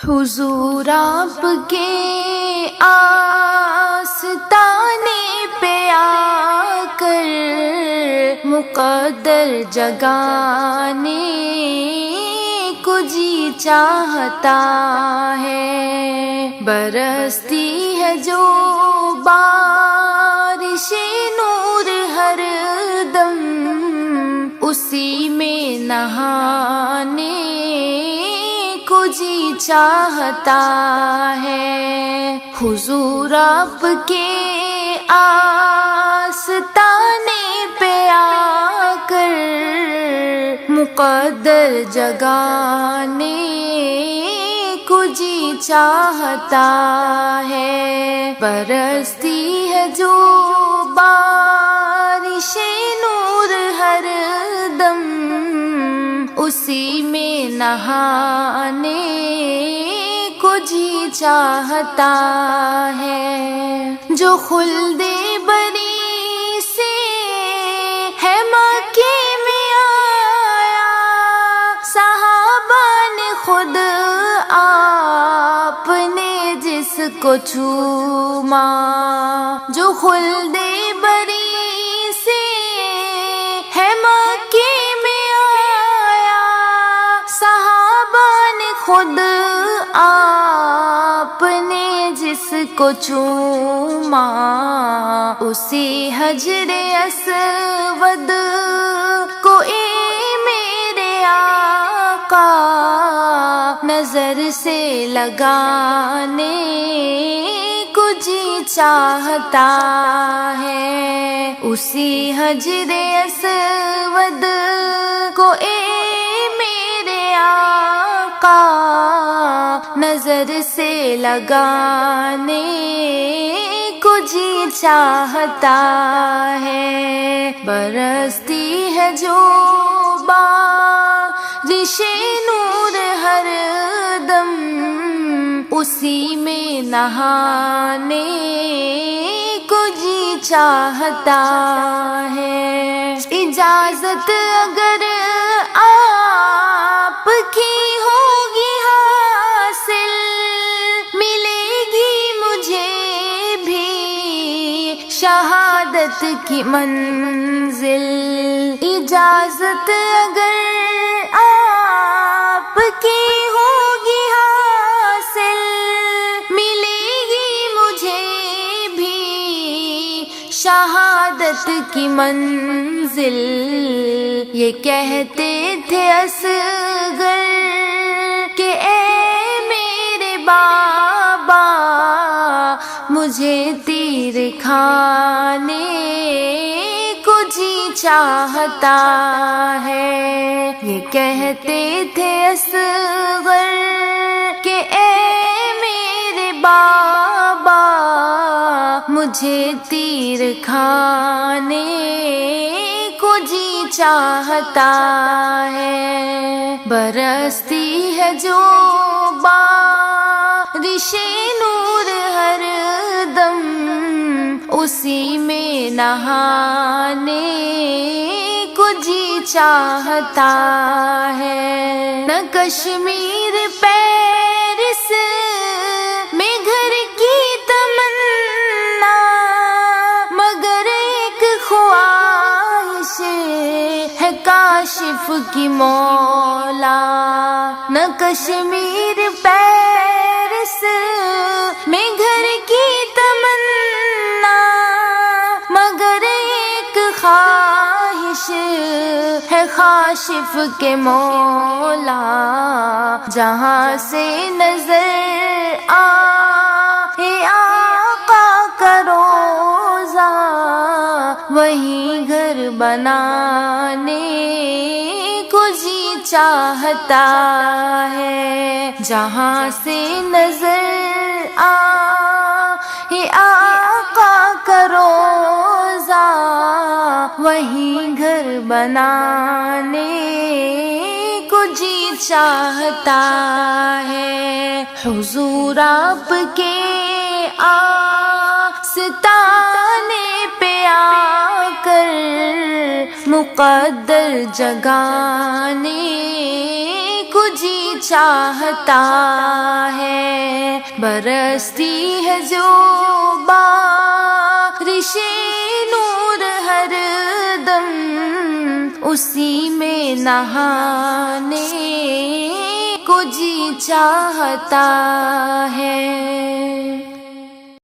حضور آپ کے آستانے پہ آ کر مقدر جگانے کو جی چاہتا ہے، برستی ہے جو بارش نور ہر دم اسی میں نہانے کو جی چاہتا ہے۔ حضور آپ کے آستانے پہ آ کر مقدر جگانے کو جی چاہتا ہے، برستی ہے جو بارش نور ہر دم اسی میں نہانے کو جی چاہتا ہے۔ جو خلد بری سے ہے مکے میں آیا، صحابہ نے خود آپ نے جس کو چوما، جو خلد بری سے ہے مکے میں آیا، صحابہ نے خود آپ نے جس کو چوما، اسی حجر اسود کو اے میرے آقا نظر سے لگانے کو جی چاہتا ہے، اسی حجر اسود کو اے میرے آقا نظر سے لگانے کو جی چاہتا ہے، برستی ہے جو بارش نور ہر دم اسی میں نہانے کو جی چاہتا ہے۔ اجازت اگر آپ کی ہوگی حاصل، ملے گی مجھے بھی شہادت کی منزل۔ اجازت اگر آپ کی ہوگی حاصل، ملے گی مجھے بھی شہادت کی منزل۔ یہ کہتے تھے اصغر کہ اے میرے بابا مجھے تیر کھانے کو جی چاہتا ہے، یہ کہتے تھے اصغر کہ اے میرے بابا مجھے تیر کھانے کو جی چاہتا ہے، برستی ہے جو بارش نور ہر دم اسی میں نہانے کو جی چاہتا ہے۔ نہ کشمیر پیرس میں گھر کی تمنا، مگر ایک خواہش ہے کاشف کی مولا۔ نہ کشمیر پیرس میں گھر کی تمنا، مگر ایک خواہش ہے کاشف کے مولا، جہاں سے نظر آئے آقا کا روضہ وہیں گھر بنانے کو جی چاہتا ہے، جہاں سے نظر آئے آقا کا روضہ وہیں گھر بنانے کو جی چاہتا ہے۔ حضور آپ کے آستانے پہ آ کر مقدر جگانے کو جی چاہتا ہے۔ برستی ہے جو بارش نور ہر دم، اسی میں نہانے کو جی چاہتا ہے۔